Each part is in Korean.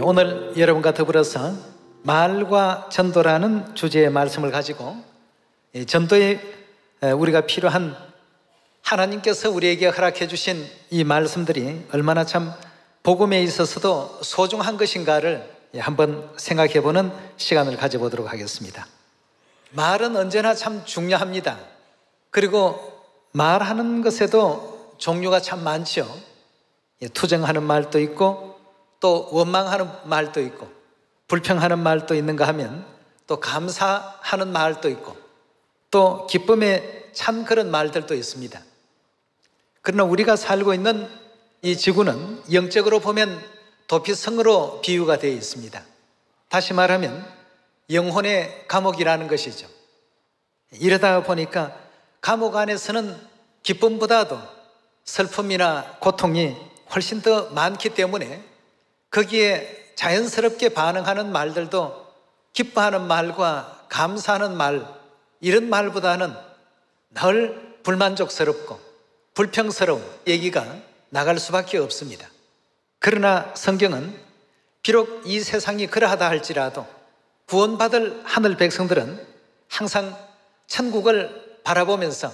오늘 여러분과 더불어서 말과 전도라는 주제의 말씀을 가지고 전도에 우리가 필요한 하나님께서 우리에게 허락해 주신 이 말씀들이 얼마나 참 복음에 있어서도 소중한 것인가를 한번 생각해 보는 시간을 가져보도록 하겠습니다. 말은 언제나 참 중요합니다. 그리고 말하는 것에도 종류가 참 많죠. 투정하는 말도 있고 또 원망하는 말도 있고 불평하는 말도 있는가 하면 또 감사하는 말도 있고 또 기쁨에 찬 그런 말들도 있습니다. 그러나 우리가 살고 있는 이 지구는 영적으로 보면 도피성으로 비유가 되어 있습니다. 다시 말하면 영혼의 감옥이라는 것이죠. 이러다 보니까 감옥 안에서는 기쁨보다도 슬픔이나 고통이 훨씬 더 많기 때문에 거기에 자연스럽게 반응하는 말들도 기뻐하는 말과 감사하는 말, 이런 말보다는 늘 불만족스럽고 불평스러운 얘기가 나갈 수밖에 없습니다. 그러나 성경은 비록 이 세상이 그러하다 할지라도 구원받을 하늘 백성들은 항상 천국을 바라보면서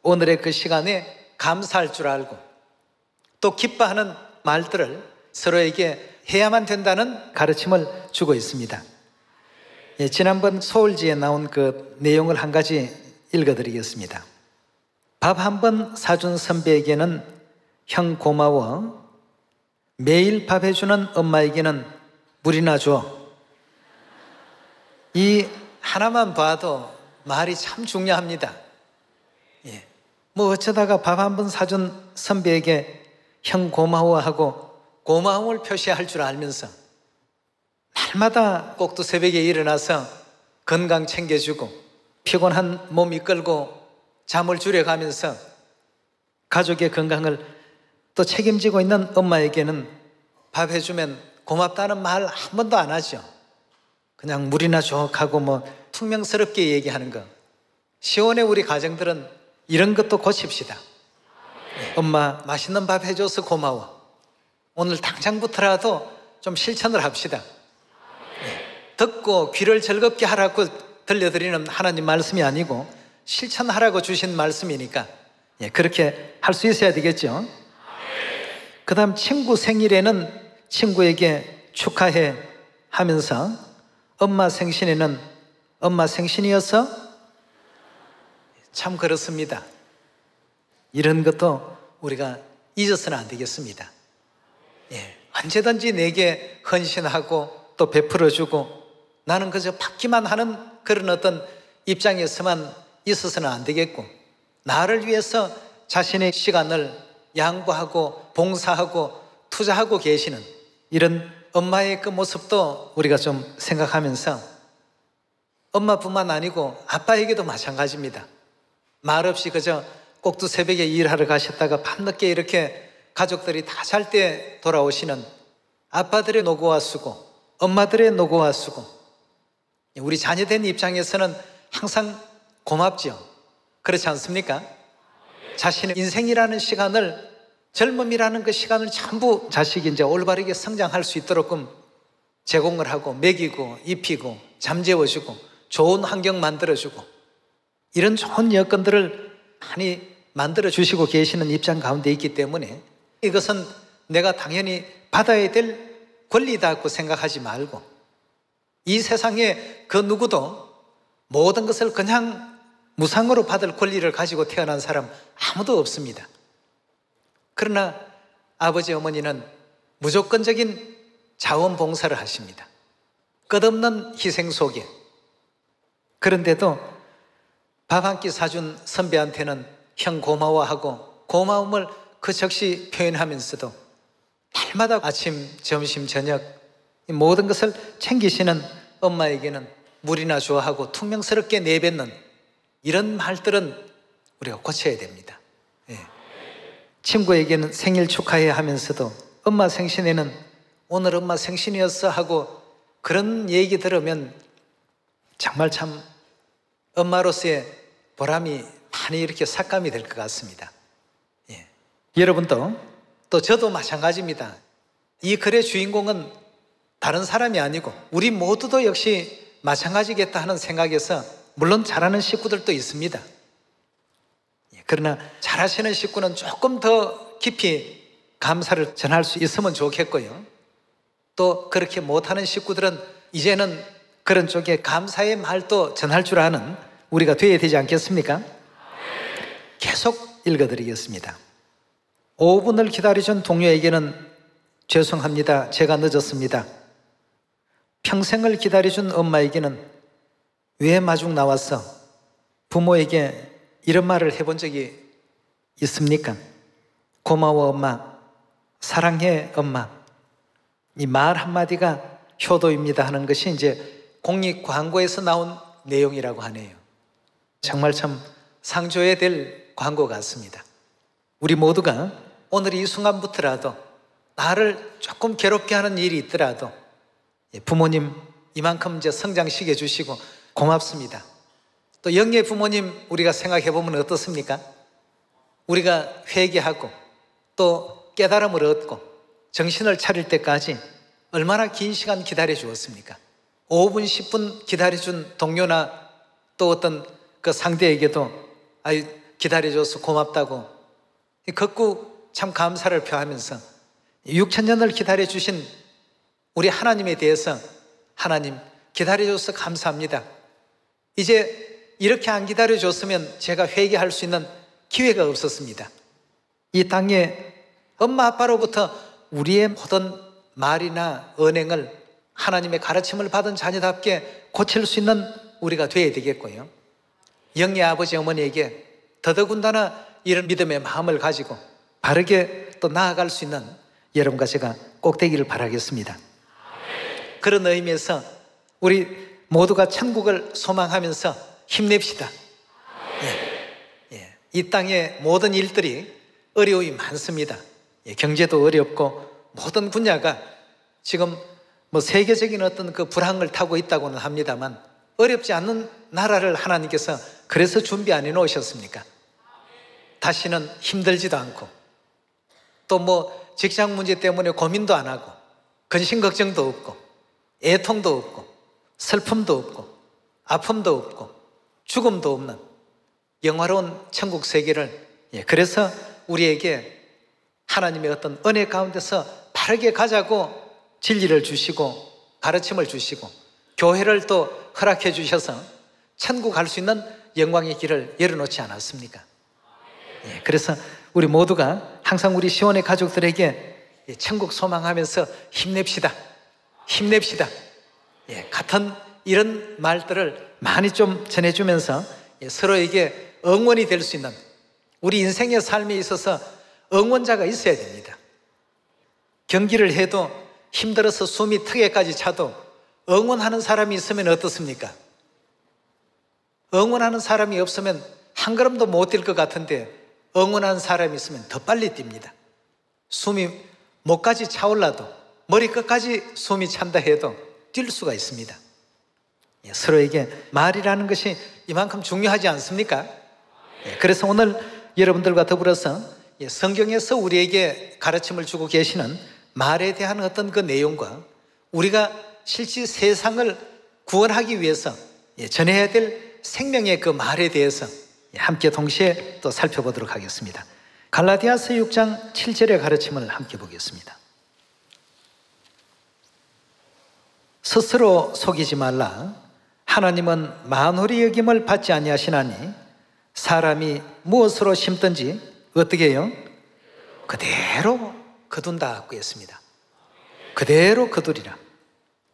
오늘의 그 시간에 감사할 줄 알고 또 기뻐하는 말들을 서로에게 해야만 된다는 가르침을 주고 있습니다. 지난번 소울지에 나온 그 내용을 한 가지 읽어드리겠습니다. 밥 한 번 사준 선배에게는 형 고마워, 매일 밥 해주는 엄마에게는 물이나 줘. 이 하나만 봐도 말이 참 중요합니다. 뭐 어쩌다가 밥 한 번 사준 선배에게 형 고마워하고 고마움을 표시할 줄 알면서 날마다 꼭두 새벽에 일어나서 건강 챙겨주고 피곤한 몸 이끌고 잠을 줄여가면서 가족의 건강을 또 책임지고 있는 엄마에게는 밥 해주면 고맙다는 말 한 번도 안 하죠. 그냥 물이나 줘 하고 뭐 퉁명스럽게 얘기하는 거. 시온의 우리 가정들은 이런 것도 고칩시다. 엄마 맛있는 밥 해줘서 고마워. 오늘 당장부터라도 좀 실천을 합시다. 듣고 귀를 즐겁게 하라고 들려드리는 하나님 말씀이 아니고 실천하라고 주신 말씀이니까 그렇게 할 수 있어야 되겠죠. 그 다음 친구 생일에는 친구에게 축하해 하면서 엄마 생신에는 엄마 생신이어서 참 그렇습니다. 이런 것도 우리가 잊어서는 안 되겠습니다. 언제든지 내게 헌신하고 또 베풀어주고 나는 그저 받기만 하는 그런 어떤 입장에서만 있어서는 안 되겠고 나를 위해서 자신의 시간을 양보하고 봉사하고 투자하고 계시는 이런 엄마의 그 모습도 우리가 좀 생각하면서 엄마뿐만 아니고 아빠에게도 마찬가지입니다. 말없이 그저 꼭두 새벽에 일하러 가셨다가 밤늦게 이렇게 가족들이 다 잘 때 돌아오시는 아빠들의 노고와 수고, 엄마들의 노고와 수고, 우리 자녀된 입장에서는 항상 고맙죠. 그렇지 않습니까? 자신의 인생이라는 시간을, 젊음이라는 그 시간을 전부 자식이 이제 올바르게 성장할 수 있도록 제공을 하고 먹이고 입히고 잠재워주고 좋은 환경 만들어주고 이런 좋은 여건들을 많이 만들어주시고 계시는 입장 가운데 있기 때문에 이것은 내가 당연히 받아야 될 권리다고 생각하지 말고 이 세상에 그 누구도 모든 것을 그냥 무상으로 받을 권리를 가지고 태어난 사람 아무도 없습니다. 그러나 아버지 어머니는 무조건적인 자원봉사를 하십니다. 끝없는 희생 속에. 그런데도 밥 한 끼 사준 선배한테는 형 고마워하고 고마움을 그 즉시 표현하면서도 날마다 아침, 점심, 저녁 이 모든 것을 챙기시는 엄마에게는 물이나 좋아하고 퉁명스럽게 내뱉는 이런 말들은 우리가 고쳐야 됩니다. 친구에게는 생일 축하해 하면서도 엄마 생신에는 오늘 엄마 생신이었어 하고 그런 얘기 들으면 정말 참 엄마로서의 보람이 많이 이렇게 삭감이 될 것 같습니다. 여러분도 또 저도 마찬가지입니다. 이 글의 주인공은 다른 사람이 아니고 우리 모두도 역시 마찬가지겠다 하는 생각에서 물론 잘하는 식구들도 있습니다. 그러나 잘하시는 식구는 조금 더 깊이 감사를 전할 수 있으면 좋겠고요. 또 그렇게 못하는 식구들은 이제는 그런 쪽에 감사의 말도 전할 줄 아는 우리가 되어야 되지 않겠습니까? 계속 읽어드리겠습니다. 5분을 기다려준 동료에게는 죄송합니다. 제가 늦었습니다. 평생을 기다려준 엄마에게는 왜 마중 나왔어? 부모에게 이런 말을 해본 적이 있습니까? 고마워 엄마, 사랑해 엄마. 이 말 한마디가 효도입니다 하는 것이 이제 공익 광고에서 나온 내용이라고 하네요. 정말 참 상조해야 될 광고 같습니다. 우리 모두가 오늘 이 순간부터라도 나를 조금 괴롭게 하는 일이 있더라도 부모님 이만큼 이제 성장시켜 주시고 고맙습니다. 또 영예 부모님 우리가 생각해 보면 어떻습니까? 우리가 회개하고 또 깨달음을 얻고 정신을 차릴 때까지 얼마나 긴 시간 기다려 주었습니까? 5분, 10분 기다려 준 동료나 또 어떤 그 상대에게도 아유 기다려줘서 고맙다고 걷고 참 감사를 표하면서 6,000년을 기다려주신 우리 하나님에 대해서 하나님 기다려줘서 감사합니다. 이제 이렇게 안 기다려줬으면 제가 회개할 수 있는 기회가 없었습니다. 이 땅에 엄마 아빠로부터 우리의 모든 말이나 언행을 하나님의 가르침을 받은 자녀답게 고칠 수 있는 우리가 되어야 되겠고요. 영예 아버지 어머니에게 더더군다나 이런 믿음의 마음을 가지고 바르게 또 나아갈 수 있는 여러분과 제가 꼭 되기를 바라겠습니다. 그런 의미에서 우리 모두가 천국을 소망하면서 힘냅시다. 이 땅의 모든 일들이 어려움이 많습니다. 경제도 어렵고 모든 분야가 지금 뭐 세계적인 어떤 그 불황을 타고 있다고는 합니다만 어렵지 않는 나라를 하나님께서 그래서 준비 안 해놓으셨습니까? 다시는 힘들지도 않고 또 뭐 직장 문제 때문에 고민도 안 하고 근심 걱정도 없고 애통도 없고 슬픔도 없고 아픔도 없고 죽음도 없는 영화로운 천국 세계를 그래서 우리에게 하나님의 어떤 은혜 가운데서 바르게 가자고 진리를 주시고 가르침을 주시고 교회를 또 허락해 주셔서 천국 갈 수 있는 영광의 길을 열어놓지 않았습니까? 그래서 우리 모두가 항상 우리 시온의 가족들에게 천국 소망하면서 힘냅시다. 힘냅시다. 같은 이런 말들을 많이 좀 전해주면서 서로에게 응원이 될 수 있는 우리 인생의 삶에 있어서 응원자가 있어야 됩니다. 경기를 해도 힘들어서 숨이 턱에까지 차도 응원하는 사람이 있으면 어떻습니까? 응원하는 사람이 없으면 한 걸음도 못 뛸 것 같은데 응원하는 사람이 있으면 더 빨리 뜁니다. 숨이 목까지 차올라도 머리끝까지 숨이 찬다 해도 뛸 수가 있습니다. 서로에게 말이라는 것이 이만큼 중요하지 않습니까? 그래서 오늘 여러분들과 더불어서 성경에서 우리에게 가르침을 주고 계시는 말에 대한 어떤 그 내용과 우리가 실제 세상을 구원하기 위해서 전해야 될 생명의 그 말에 대해서 함께 동시에 또 살펴보도록 하겠습니다. 갈라디아서 6장 7절의 가르침을 함께 보겠습니다. 스스로 속이지 말라. 하나님은 만홀히 여김을 받지 아니하시나니 사람이 무엇으로 심든지 어떻게 해요? 그대로 거둔다고 했습니다. 그대로 거두리라.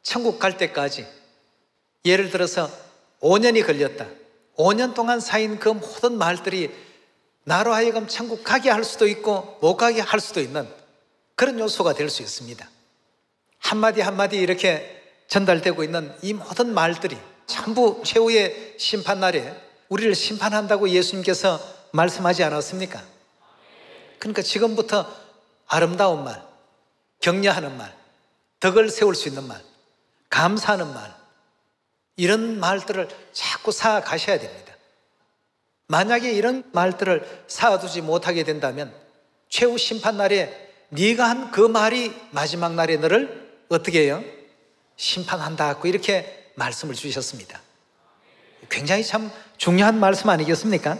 천국 갈 때까지 예를 들어서 5년이 걸렸다. 5년 동안 쌓인 그 모든 말들이 나로 하여금 천국 가게 할 수도 있고 못 가게 할 수도 있는 그런 요소가 될 수 있습니다. 한마디 한마디 이렇게 전달되고 있는 이 모든 말들이 전부 최후의 심판날에 우리를 심판한다고 예수님께서 말씀하지 않았습니까? 그러니까 지금부터 아름다운 말, 격려하는 말, 덕을 세울 수 있는 말, 감사하는 말, 이런 말들을 자꾸 쌓아가셔야 됩니다. 만약에 이런 말들을 쌓아두지 못하게 된다면 최후 심판날에 네가 한 그 말이 마지막 날에 너를 어떻게 해요? 심판한다고 이렇게 말씀을 주셨습니다. 굉장히 참 중요한 말씀 아니겠습니까?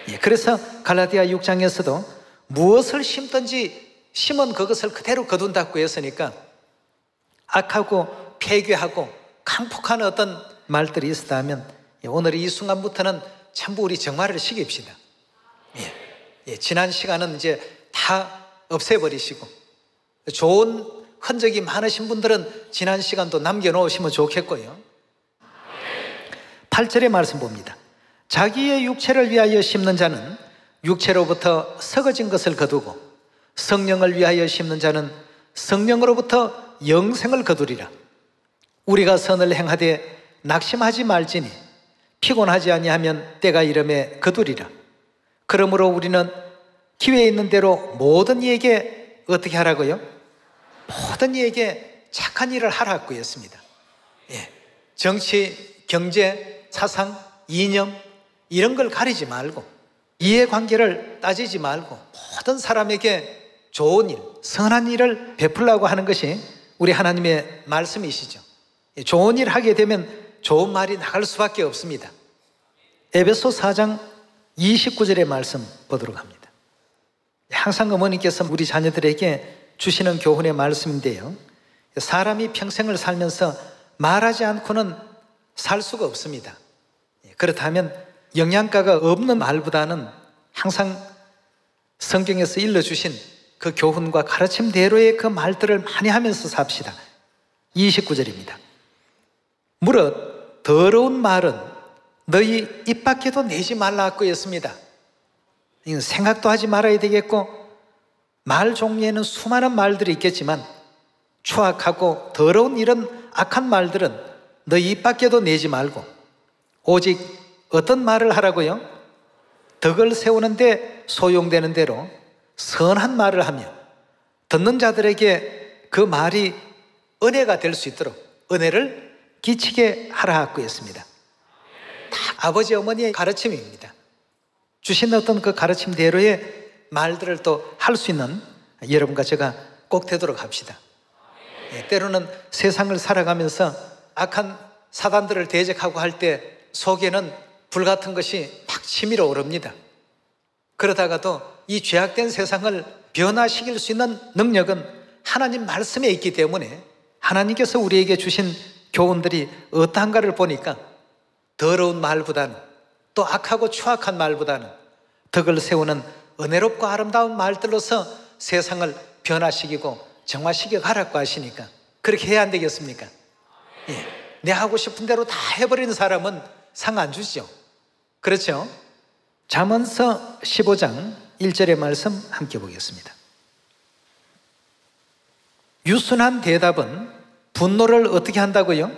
예, 그래서 갈라디아 6장에서도 무엇을 심든지 심은 그것을 그대로 거둔다고 했으니까 악하고 폐괴하고 강폭한 어떤 말들이 있었다면 오늘 이 순간부터는 전부 우리 정화를 시킵시다. 지난 시간은 이제 다 없애버리시고 좋은 흔적이 많으신 분들은 지난 시간도 남겨놓으시면 좋겠고요. 8절의 말씀 봅니다. 자기의 육체를 위하여 심는 자는 육체로부터 썩어진 것을 거두고 성령을 위하여 심는 자는 성령으로부터 영생을 거두리라. 우리가 선을 행하되 낙심하지 말지니 피곤하지 아니하면 때가 이름에 거두리라. 그러므로 우리는 기회 있는 대로 모든 이에게 어떻게 하라고요? 모든 이에게 착한 일을 하라고 했습니다. 정치, 경제, 사상, 이념 이런 걸 가리지 말고 이해관계를 따지지 말고 모든 사람에게 좋은 일, 선한 일을 베풀라고 하는 것이 우리 하나님의 말씀이시죠. 좋은 일 하게 되면 좋은 말이 나갈 수밖에 없습니다. 에베소 4장 29절의 말씀 보도록 합니다. 항상 어머니께서 우리 자녀들에게 주시는 교훈의 말씀인데요, 사람이 평생을 살면서 말하지 않고는 살 수가 없습니다. 그렇다면 영양가가 없는 말보다는 항상 성경에서 일러주신 그 교훈과 가르침대로의 그 말들을 많이 하면서 삽시다. 29절입니다. 무릇 더러운 말은 너희 입 밖에도 내지 말라고 했습니다. 이건 생각도 하지 말아야 되겠고 말 종류에는 수많은 말들이 있겠지만 추악하고 더러운 이런 악한 말들은 너희 입 밖에도 내지 말고 오직 어떤 말을 하라고요? 덕을 세우는데 소용되는 대로 선한 말을 하며 듣는 자들에게 그 말이 은혜가 될 수 있도록 은혜를 끼치게 하라고 했습니다. 다 아버지 어머니의 가르침입니다. 주신 어떤 그 가르침대로의 말들을 또 할 수 있는 여러분과 제가 꼭 되도록 합시다. 때로는 세상을 살아가면서 악한 사단들을 대적하고 할 때 속에는 불같은 것이 막 치밀어 오릅니다. 그러다가도 이 죄악된 세상을 변화시킬 수 있는 능력은 하나님 말씀에 있기 때문에 하나님께서 우리에게 주신 교훈들이 어떠한가를 보니까 더러운 말보다는 또 악하고 추악한 말보다는 덕을 세우는 은혜롭고 아름다운 말들로서 세상을 변화시키고 정화시켜 가라고 하시니까 그렇게 해야 안 되겠습니까? 내 하고 싶은 대로 다 해버리는 사람은 상 안 주죠. 그렇죠? 잠언서 15장 1절의 말씀 함께 보겠습니다. 유순한 대답은 분노를 어떻게 한다고요?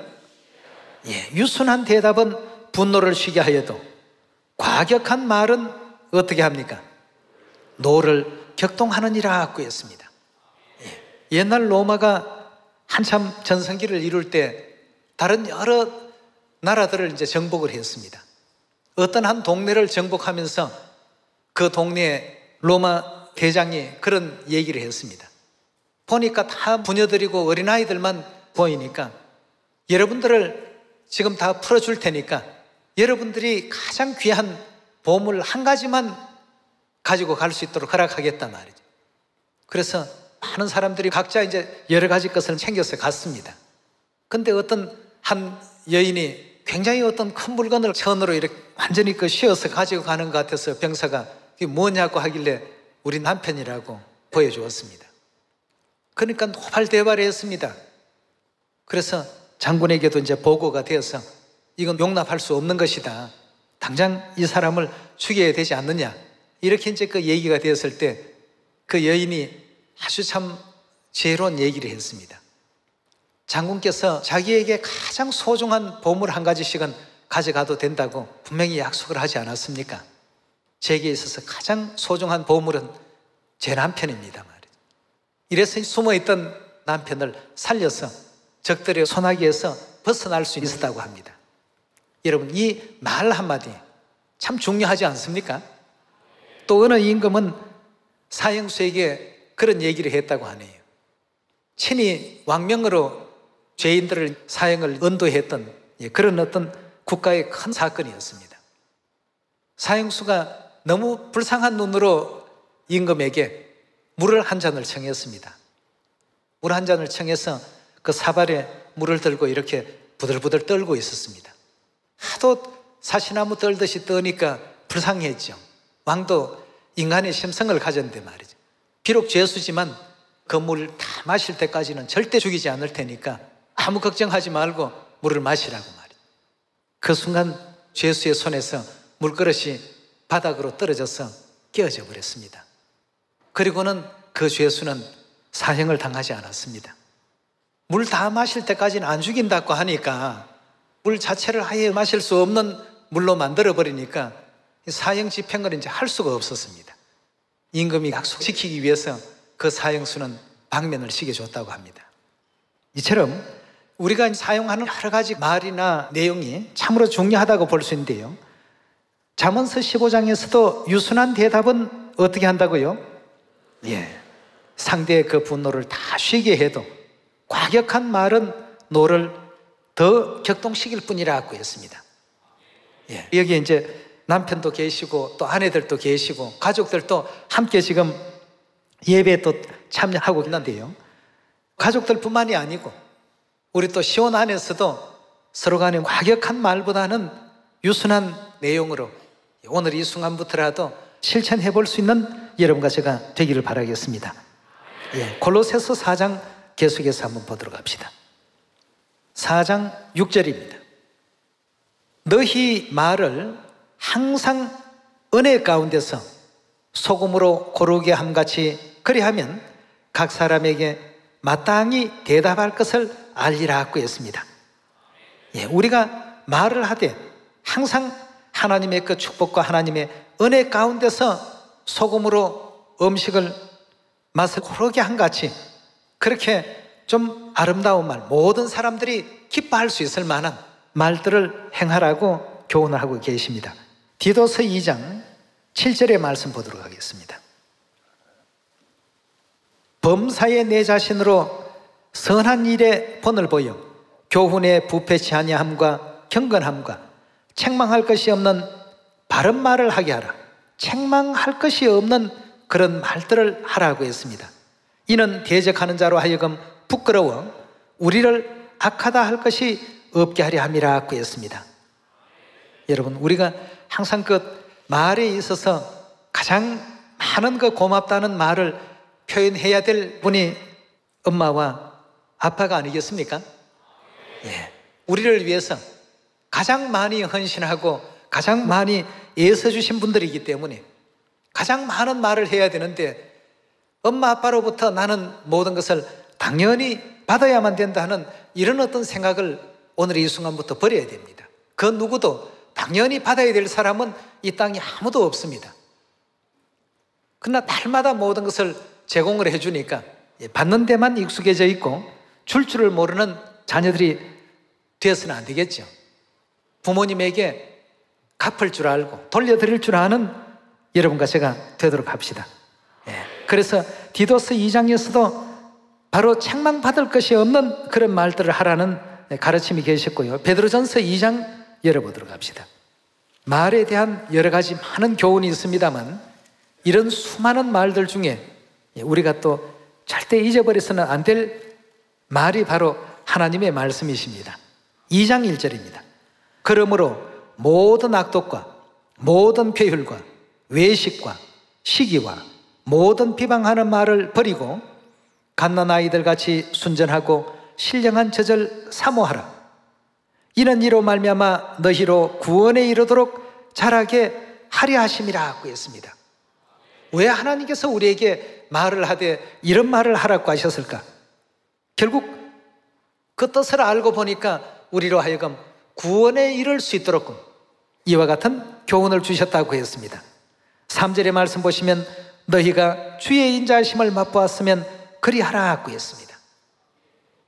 유순한 대답은 분노를 쉬게 하여도 과격한 말은 어떻게 합니까? 노를 격동하느니라고 했습니다. 옛날 로마가 한참 전성기를 이룰 때 다른 여러 나라들을 이제 정복을 했습니다. 어떤 한 동네를 정복하면서 그 동네에 로마 대장이 그런 얘기를 했습니다. 보니까 다 부녀들이고 어린아이들만 보이니까 여러분들을 지금 다 풀어줄 테니까 여러분들이 가장 귀한 보물 한 가지만 가지고 갈 수 있도록 허락하겠단 말이죠. 그래서 많은 사람들이 각자 이제 여러 가지 것을 챙겨서 갔습니다. 근데 어떤 한 여인이 굉장히 어떤 큰 물건을 천으로 이렇게 완전히 씌워서 가지고 가는 것 같아서 병사가 이게 뭐냐고 하길래 우리 남편이라고 보여주었습니다. 그러니까 노발대발했습니다. 그래서 장군에게도 이제 보고가 되어서 이건 용납할 수 없는 것이다. 당장 이 사람을 죽여야 되지 않느냐. 이렇게 이제 그 얘기가 되었을 때 그 여인이 아주 참 지혜로운 얘기를 했습니다. 장군께서 자기에게 가장 소중한 보물 한 가지씩은 가져가도 된다고 분명히 약속을 하지 않았습니까? 제게 있어서 가장 소중한 보물은 제 남편입니다 말이죠. 이래서 숨어있던 남편을 살려서 적들의 손아귀에서 벗어날 수 있었다고 합니다. 여러분, 이 말 한마디 참 중요하지 않습니까? 또 어느 임금은 사형수에게 그런 얘기를 했다고 하네요. 친히 왕명으로 죄인들을 사형을 언도했던 그런 어떤 국가의 큰 사건이었습니다. 사형수가 너무 불쌍한 눈으로 임금에게 물을 한 잔을 청했습니다. 물 한 잔을 청해서 그 사발에 물을 들고 이렇게 부들부들 떨고 있었습니다. 하도 사시나무 떨듯이 떠니까 불쌍했죠. 왕도 인간의 심성을 가졌는데 말이죠. 비록 죄수지만 그 물 다 마실 때까지는 절대 죽이지 않을 테니까 아무 걱정하지 말고 물을 마시라고 말이죠. 그 순간 죄수의 손에서 물그릇이 바닥으로 떨어져서 깨어져 버렸습니다. 그리고는 그 죄수는 사형을 당하지 않았습니다. 물 다 마실 때까지는 안 죽인다고 하니까 물 자체를 아예 마실 수 없는 물로 만들어버리니까 사형 집행을 이제 할 수가 없었습니다. 임금이 약속시키기 위해서 그 사형수는 방면을 시켜줬다고 합니다. 이처럼 우리가 사용하는 여러 가지 말이나 내용이 참으로 중요하다고 볼 수 있는데요. 잠언서 15장에서도 유순한 대답은 어떻게 한다고요? 상대의 그 분노를 다 쉬게 해도 과격한 말은 노를 더 격동시킬 뿐이라고 했습니다. 여기 이제 남편도 계시고 또 아내들도 계시고 가족들도 함께 지금 예배에 또 참여하고 있는데요. 가족들뿐만이 아니고 우리 또 시혼 안에서도 서로 간에 과격한 말보다는 유순한 내용으로 오늘 이 순간부터라도 실천해 볼 수 있는 여러분과 제가 되기를 바라겠습니다. 골로새서 4장 계속해서 한번 보도록 합시다. 4장 6절입니다. 너희 말을 항상 은혜 가운데서 소금으로 고르게 함같이 그리하면 각 사람에게 마땅히 대답할 것을 알리라고 했습니다. 우리가 말을 하되 항상 하나님의 그 축복과 하나님의 은혜 가운데서 소금으로 음식을 맛을 고르게 함같이 그렇게 좀 아름다운 말, 모든 사람들이 기뻐할 수 있을 만한 말들을 행하라고 교훈을 하고 계십니다. 디도서 2장 7절의 말씀 보도록 하겠습니다. 범사에 내 자신으로 선한 일에 본을 보여 교훈에 부패치 아니함과 경건함과 책망할 것이 없는 바른 말을 하게 하라. 책망할 것이 없는 그런 말들을 하라고 했습니다. 이는 대적하는 자로 하여금 부끄러워 우리를 악하다 할 것이 없게 하려 함이라고 했습니다. 여러분, 우리가 항상 그 말에 있어서 가장 많은 그 고맙다는 말을 표현해야 될 분이 엄마와 아빠가 아니겠습니까? 우리를 위해서 가장 많이 헌신하고 가장 많이 애써주신 분들이기 때문에 가장 많은 말을 해야 되는데 엄마 아빠로부터 나는 모든 것을 당연히 받아야만 된다는 이런 어떤 생각을 오늘 이 순간부터 버려야 됩니다. 그 누구도 당연히 받아야 될 사람은 이 땅에 아무도 없습니다. 그러나 날마다 모든 것을 제공을 해주니까 받는 데만 익숙해져 있고 줄 줄을 모르는 자녀들이 되어서는 안 되겠죠. 부모님에게 갚을 줄 알고 돌려드릴 줄 아는 여러분과 제가 되도록 합시다. 그래서 디도서 2장에서도 바로 책망받을 것이 없는 그런 말들을 하라는 가르침이 계셨고요. 베드로전서 2장 열어보도록 합시다. 말에 대한 여러 가지 많은 교훈이 있습니다만 이런 수많은 말들 중에 우리가 또 절대 잊어버려서는 안 될 말이 바로 하나님의 말씀이십니다. 2장 1절입니다. 그러므로 모든 악독과 모든 괴휼과 외식과 시기와 모든 비방하는 말을 버리고 갓난아이들 같이 순전하고 신령한 젖을 사모하라. 이는 이로 말미암아 너희로 구원에 이르도록 자라게 하려 하심이라고 했습니다. 왜 하나님께서 우리에게 말을 하되 이런 말을 하라고 하셨을까? 결국 그 뜻을 알고 보니까 우리로 하여금 구원에 이를 수 있도록 이와 같은 교훈을 주셨다고 했습니다. 3절의 말씀 보시면 너희가 주의 인자하심을 맛보았으면 그리하라고 했습니다.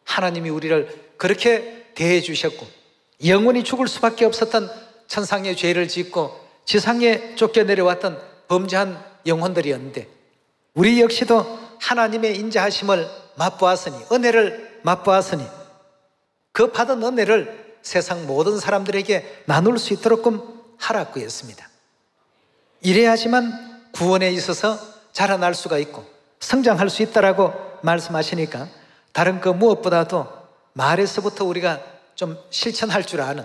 하나님이 우리를 그렇게 대해 주셨고 영원히 죽을 수밖에 없었던 천상의 죄를 짓고 지상에 쫓겨내려왔던 범죄한 영혼들이었는데 우리 역시도 하나님의 인자하심을 맛보았으니 은혜를 맛보았으니 그 받은 은혜를 세상 모든 사람들에게 나눌 수 있도록 하라고 했습니다. 이래야지만 구원에 있어서 자라날 수가 있고 성장할 수 있다라고 말씀하시니까 다른 그 무엇보다도 말에서부터 우리가 좀 실천할 줄 아는,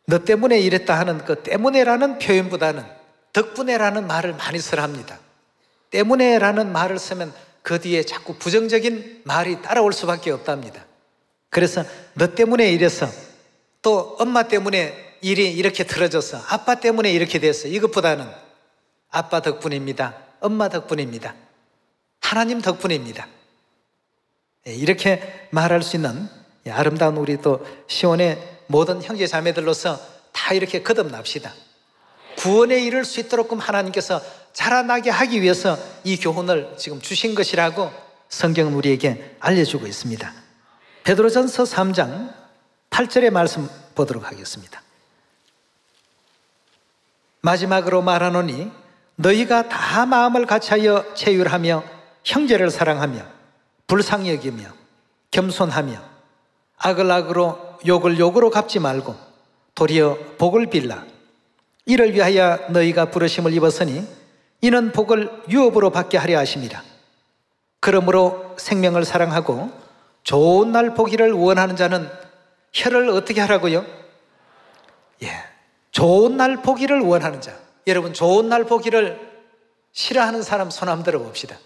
너 때문에 이랬다 하는 그 때문에라는 표현보다는 덕분에라는 말을 많이 쓰랍니다. 때문에라는 말을 쓰면 그 뒤에 자꾸 부정적인 말이 따라올 수밖에 없답니다. 그래서 너 때문에 이래서, 또 엄마 때문에 일이 이렇게 틀어졌어, 아빠 때문에 이렇게 됐어, 이것보다는 아빠 덕분입니다, 엄마 덕분입니다, 하나님 덕분입니다, 이렇게 말할 수 있는 아름다운 우리 또 시온의 모든 형제 자매들로서 다 이렇게 거듭납시다. 구원에 이를 수 있도록 하나님께서 자라나게 하기 위해서 이 교훈을 지금 주신 것이라고 성경은 우리에게 알려주고 있습니다. 베드로전서 3장 8절의 말씀 보도록 하겠습니다. 마지막으로 말하노니 너희가 다 마음을 같이하여 체휼하며 형제를 사랑하며 불쌍히 여기며 겸손하며 악을 악으로 욕을 욕으로 갚지 말고 도리어 복을 빌라. 이를 위하여 너희가 부르심을 입었으니 이는 복을 유업으로 받게 하려 하심이라. 그러므로 생명을 사랑하고 좋은 날 보기를 원하는 자는 혀를 어떻게 하라고요? 좋은 날 보기를 원하는 자. 여러분, 좋은 날 보기를 싫어하는 사람 손 한번 들어봅시다.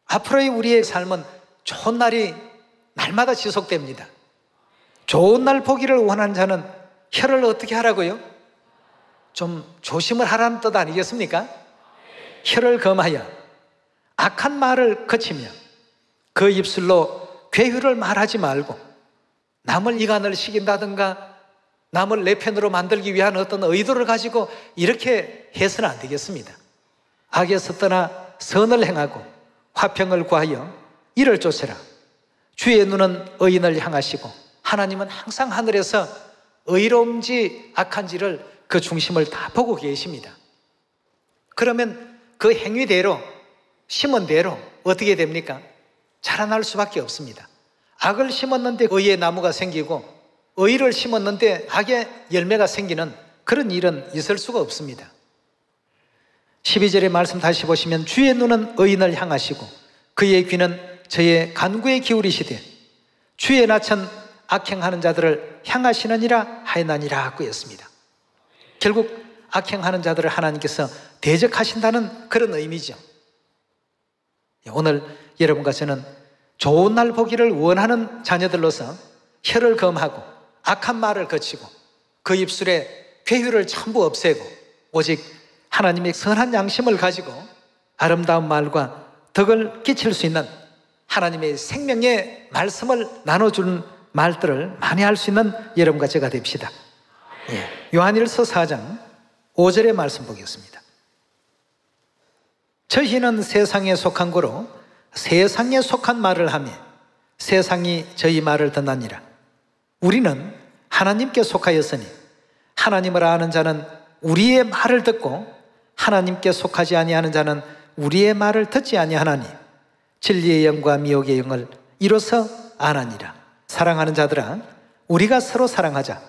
앞으로의 우리의 삶은 좋은 날이 날마다 지속됩니다. 좋은 날 보기를 원하는 자는 혀를 어떻게 하라고요? 좀 조심을 하라는 뜻 아니겠습니까? 혀를 금하여 악한 말을 그치며 그 입술로 괴유를 말하지 말고 남을 이간을 시킨다든가 남을 내 편으로 만들기 위한 어떤 의도를 가지고 이렇게 해서는 안 되겠습니다. 악에서 떠나 선을 행하고 화평을 구하여 이를 쫓으라. 주의 눈은 의인을 향하시고 하나님은 항상 하늘에서 의로운지 악한지를 그 중심을 다 보고 계십니다. 그러면 그 행위대로 심은 대로 어떻게 됩니까? 자라날 수밖에 없습니다. 악을 심었는데 의의 나무가 생기고 의를 심었는데 악의 열매가 생기는 그런 일은 있을 수가 없습니다. 12절의 말씀 다시 보시면 주의 눈은 의인을 향하시고 그의 귀는 저의 간구에 기울이시되 주의 낯은 악행하는 자들을 향하시느니라 하였나니라 하고 했습니다. 결국 악행하는 자들을 하나님께서 대적하신다는 그런 의미죠. 오늘 여러분과 저는 좋은 날 보기를 원하는 자녀들로서 혀를 금하고 악한 말을 거치고 그 입술에 괴유를 전부 없애고 오직 하나님의 선한 양심을 가지고 아름다운 말과 덕을 끼칠 수 있는 하나님의 생명의 말씀을 나눠주는 말들을 많이 할 수 있는 여러분과 제가 됩시다. 요한일서 4장 5절의 말씀 보겠습니다. 저희는 세상에 속한 거로 세상에 속한 말을 하며 세상이 저희 말을 듣나니라. 우리는 하나님께 속하였으니 하나님을 아는 자는 우리의 말을 듣고 하나님께 속하지 아니하는 자는 우리의 말을 듣지 아니하나니 진리의 영과 미혹의 영을 이로써 아나니라. 사랑하는 자들아, 우리가 서로 사랑하자.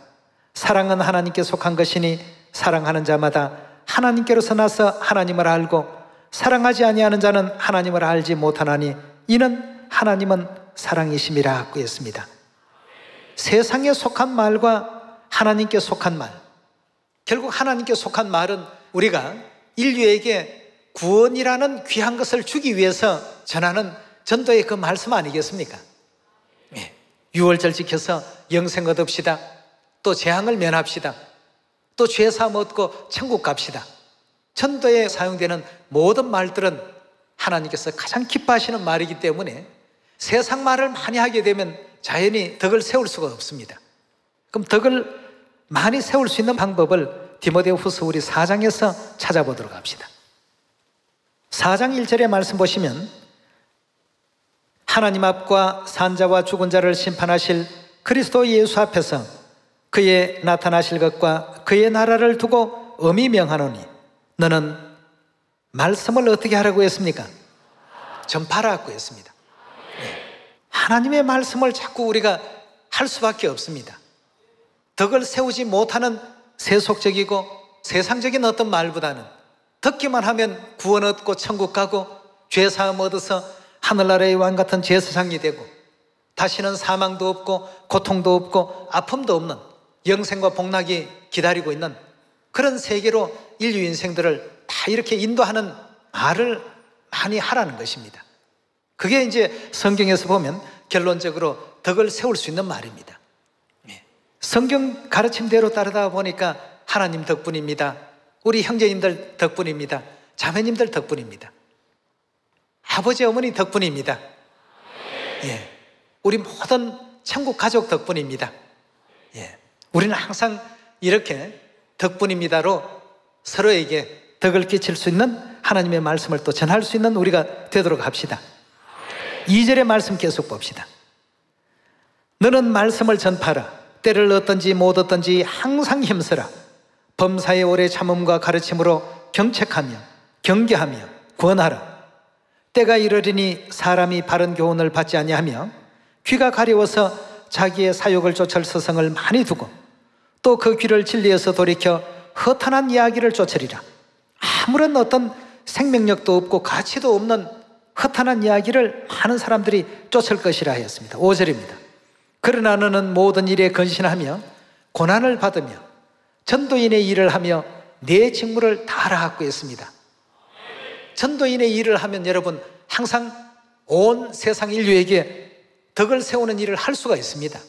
사랑은 하나님께 속한 것이니 사랑하는 자마다 하나님께로서 나서 하나님을 알고 사랑하지 아니하는 자는 하나님을 알지 못하나니 이는 하나님은 사랑이심이라 하고 했습니다. 세상에 속한 말과 하나님께 속한 말, 결국 하나님께 속한 말은 우리가 인류에게 구원이라는 귀한 것을 주기 위해서 전하는 전도의 그 말씀 아니겠습니까? 유월절 지켜서 영생 얻읍시다. 또 재앙을 면합시다. 또 죄사함 얻고 천국 갑시다. 전도에 사용되는 모든 말들은 하나님께서 가장 기뻐하시는 말이기 때문에 세상 말을 많이 하게 되면 자연히 덕을 세울 수가 없습니다. 그럼 덕을 많이 세울 수 있는 방법을 디모데후서 우리 4장에서 찾아보도록 합시다. 4장 1절의 말씀 보시면 하나님 앞과 산자와 죽은 자를 심판하실 그리스도 예수 앞에서 그의 나타나실 것과 그의 나라를 두고 엄히 명하노니 너는 말씀을 어떻게 하라고 했습니까? 전파라고 했습니다. 하나님의 말씀을 자꾸 우리가 할 수밖에 없습니다. 덕을 세우지 못하는 세속적이고 세상적인 어떤 말보다는 듣기만 하면 구원 얻고 천국 가고 죄사함 얻어서 하늘나라의 왕 같은 제사장이 되고 다시는 사망도 없고 고통도 없고 아픔도 없는 영생과 복락이 기다리고 있는 그런 세계로 인류 인생들을 다 이렇게 인도하는 말을 많이 하라는 것입니다. 그게 이제 성경에서 보면 결론적으로 덕을 세울 수 있는 말입니다. 성경 가르침대로 따르다 보니까 하나님 덕분입니다. 우리 형제님들 덕분입니다. 자매님들 덕분입니다. 아버지 어머니 덕분입니다. 예, 우리 모든 천국 가족 덕분입니다. 예, 우리는 항상 이렇게 덕분입니다로 서로에게 덕을 끼칠 수 있는 하나님의 말씀을 또 전할 수 있는 우리가 되도록 합시다. 2절의 말씀 계속 봅시다. 너는 말씀을 전파하라. 때를 얻든지 못 얻든지 항상 힘쓰라. 범사의 오래 참음과 가르침으로 경책하며 경계하며 권하라. 때가 이르리니 사람이 바른 교훈을 받지 아니하며 귀가 가려워서 자기의 사욕을 쫓을 서성을 많이 두고 또 그 귀를 진리에서 돌이켜 허탄한 이야기를 쫓으리라. 아무런 어떤 생명력도 없고 가치도 없는 허탄한 이야기를 많은 사람들이 쫓을 것이라 하였습니다. 5절입니다. 그러나 너는 모든 일에 근신하며 고난을 받으며 전도인의 일을 하며 내 직무를 다하라 하고 있습니다. 전도인의 일을 하면 여러분 항상 온 세상 인류에게 덕을 세우는 일을 할 수가 있습니다.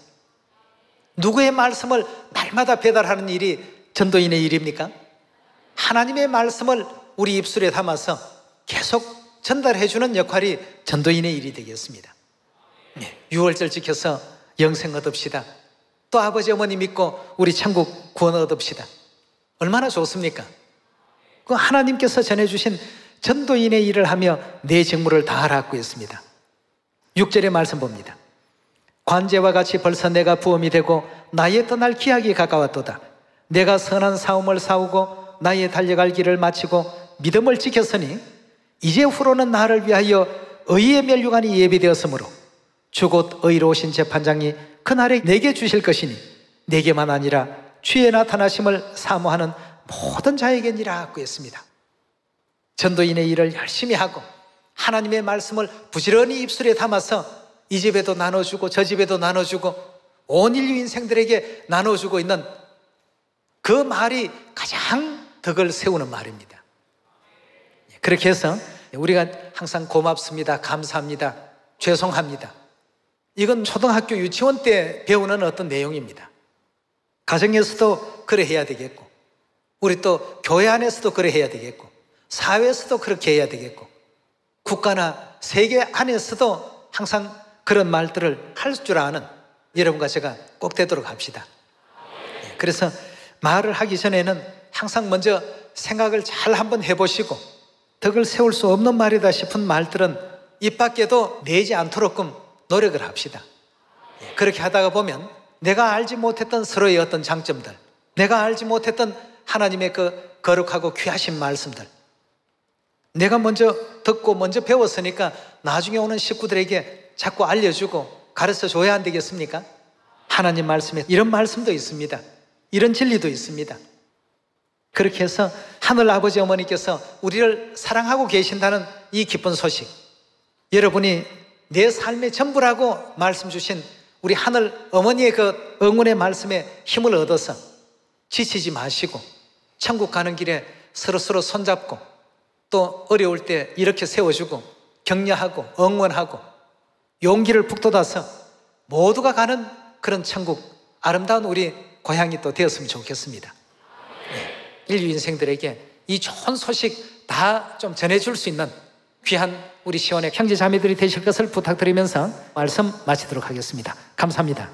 누구의 말씀을 날마다 배달하는 일이 전도인의 일입니까? 하나님의 말씀을 우리 입술에 담아서 계속 전달해주는 역할이 전도인의 일이 되겠습니다. 6월절 지켜서 영생 얻읍시다. 또 아버지 어머니 믿고 우리 천국 구원 얻읍시다. 얼마나 좋습니까? 그 하나님께서 전해주신 전도인의 일을 하며 내 직무를 다하라고 했습니다. 6절의 말씀 봅니다. 관제와 같이 벌써 내가 부엄이 되고 나의 떠날 기약이 가까웠도다. 내가 선한 싸움을 싸우고 나의 달려갈 길을 마치고 믿음을 지켰으니 이제 후로는 나를 위하여 의의 면류관이 예비되었으므로 주 곧 의로우신 재판장이 그날에 내게 주실 것이니 내게만 아니라 주의 나타나심을 사모하는 모든 자에게니라 하고 했습니다. 전도인의 일을 열심히 하고 하나님의 말씀을 부지런히 입술에 담아서 이 집에도 나눠주고 저 집에도 나눠주고 온 인류 인생들에게 나눠주고 있는 그 말이 가장 덕을 세우는 말입니다. 그렇게 해서 우리가 항상 고맙습니다, 감사합니다, 죄송합니다, 이건 초등학교 유치원 때 배우는 어떤 내용입니다. 가정에서도 그래 해야 되겠고 우리 또 교회 안에서도 그래 해야 되겠고 사회에서도 그렇게 해야 되겠고 국가나 세계 안에서도 항상 그런 말들을 할 줄 아는 여러분과 제가 꼭 되도록 합시다. 그래서 말을 하기 전에는 항상 먼저 생각을 잘 한번 해보시고 덕을 세울 수 없는 말이다 싶은 말들은 입 밖에도 내지 않도록끔 노력을 합시다. 그렇게 하다가 보면 내가 알지 못했던 서로의 어떤 장점들, 내가 알지 못했던 하나님의 그 거룩하고 귀하신 말씀들, 내가 먼저 듣고 먼저 배웠으니까 나중에 오는 식구들에게 자꾸 알려주고 가르쳐 줘야 안 되겠습니까? 하나님 말씀에 이런 말씀도 있습니다. 이런 진리도 있습니다. 그렇게 해서 하늘 아버지 어머니께서 우리를 사랑하고 계신다는 이 기쁜 소식, 여러분이 내 삶의 전부라고 말씀 주신 우리 하늘 어머니의 그 응원의 말씀에 힘을 얻어서 지치지 마시고 천국 가는 길에 서로서로 손잡고 또 어려울 때 이렇게 세워주고 격려하고 응원하고 용기를 북돋아서 모두가 가는 그런 천국, 아름다운 우리 고향이 또 되었으면 좋겠습니다. 인류 인생들에게 이 좋은 소식 다 좀 전해줄 수 있는 귀한 우리 시온의 형제 자매들이 되실 것을 부탁드리면서 말씀 마치도록 하겠습니다. 감사합니다.